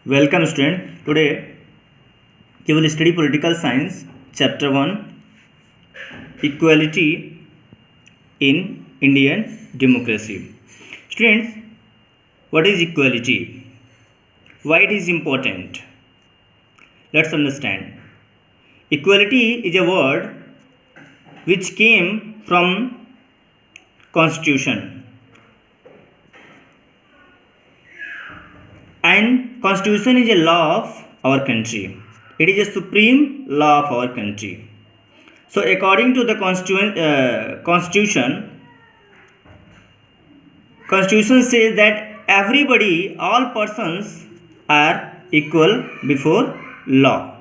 Welcome student. Today we will study political science chapter 1 equality in Indian democracy. Students, what is equality? Why it is important? Let's understand. Equality is a word which came from constitution, and constitution is a law of our country. It is a supreme law of our country. So according to the constitution says that everybody, all persons are equal before law,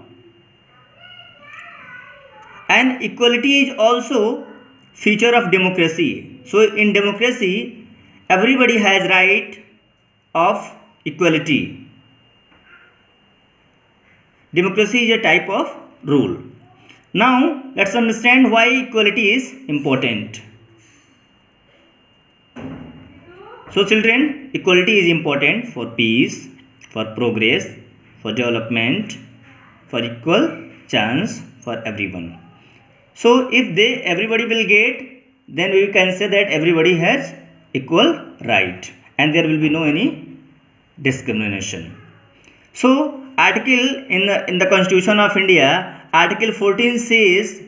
and equality is also feature of democracy. So in democracy everybody has right of equality. Democracy is a type of rule. Now let's understand why equality is important. So children, equality is important for peace, for progress, for development, for equal chance for everyone. So if everybody will get, then we can say that everybody has equal right and there will be no any discrimination. So article in the Constitution of India, Article 14 says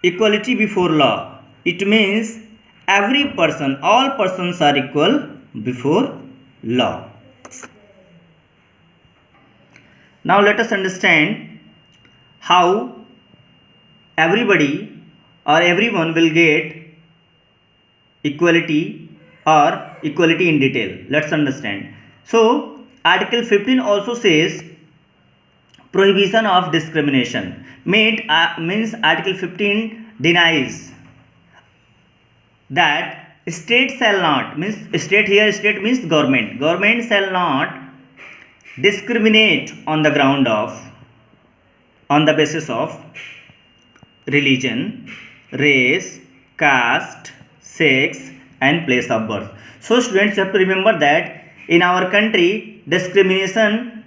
equality before law. It means every person, all persons are equal before law. Now let us understand how everybody or everyone will get equality or equality in detail. Let's understand. So Article 15 also says prohibition of discrimination. Means Article 15 denies that state shall not, means state here, state means government shall not discriminate on the ground of, on the basis of religion, race, caste, sex and place of birth. So students, you have to remember that in our country discrimination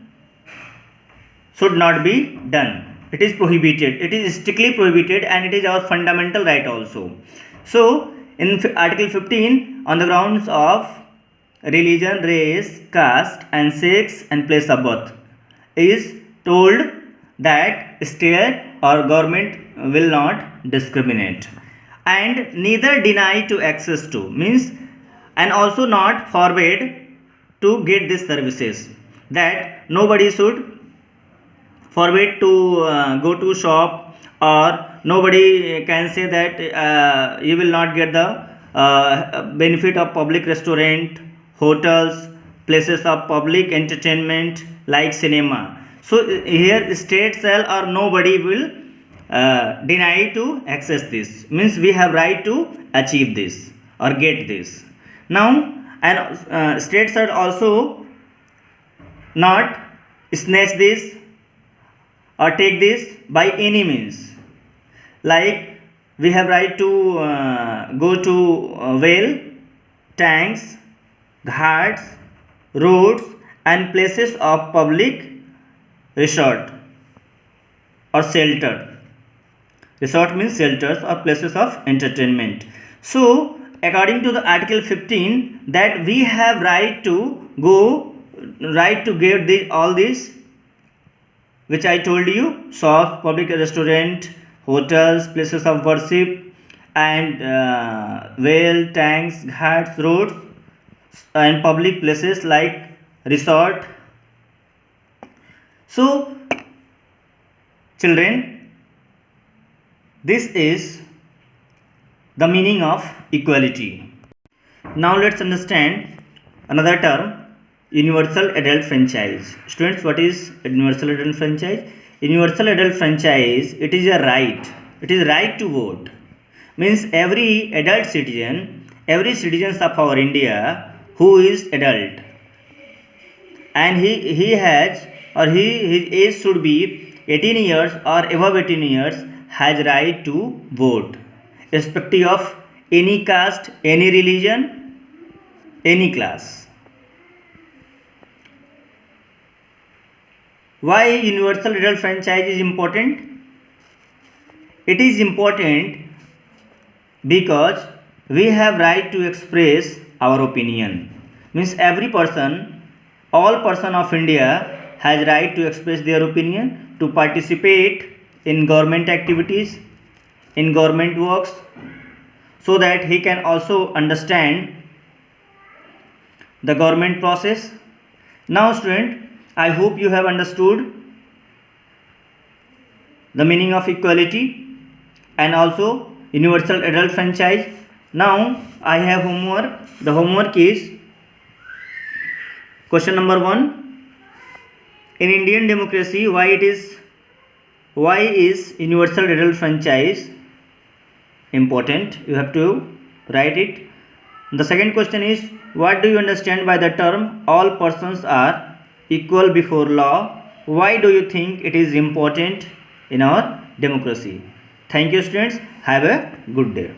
should not be done. It is prohibited. It is strictly prohibited and it is our fundamental right also. So in Article 15, on the grounds of religion, race, caste and sex and place of birth, is told that state or government will not discriminate and neither deny to access to, means, and also not forbid to get these services, that nobody should forbid to go to shop, or nobody can say that you will not get the benefit of public restaurant, hotels, places of public entertainment like cinema. So here state shall or nobody will deny to access this, means we have right to achieve this or get this. Now and states are also not snatch this or take this by any means. Like we have right to go to well, tanks, ghats, roads and places of public resort or shelter. Resort means shelters or places of entertainment. So according to the Article 15, that we have right to go, right to get all these which I told you: shop, public restaurant, hotels, places of worship and well, tanks, ghats, roads and public places like resort. So children, this is the meaning of equality. Now let's understand another term, universal adult franchise. Students, what is universal adult franchise? Universal adult franchise, it is a right. It is right to vote. Means every adult citizen, every citizens of our India who is adult and he has or his age should be 18 years or above 18 years has right to vote, irrespective of any caste, any religion, any class. Why universal adult franchise is important? It is important because we have right to express our opinion. Means every person, all person of India has right to express their opinion, to participate in government activities, in government works, so that he can also understand the government process. Now student, I hope you have understood the meaning of equality and also universal adult franchise. Now I have homework. The homework is question number 1. In Indian democracy, why is universal adult franchise important? You have to write it. The second question is, what do you understand by the term all persons are equal before law? Why do you think it is important in our democracy? Thank you students. Have a good day.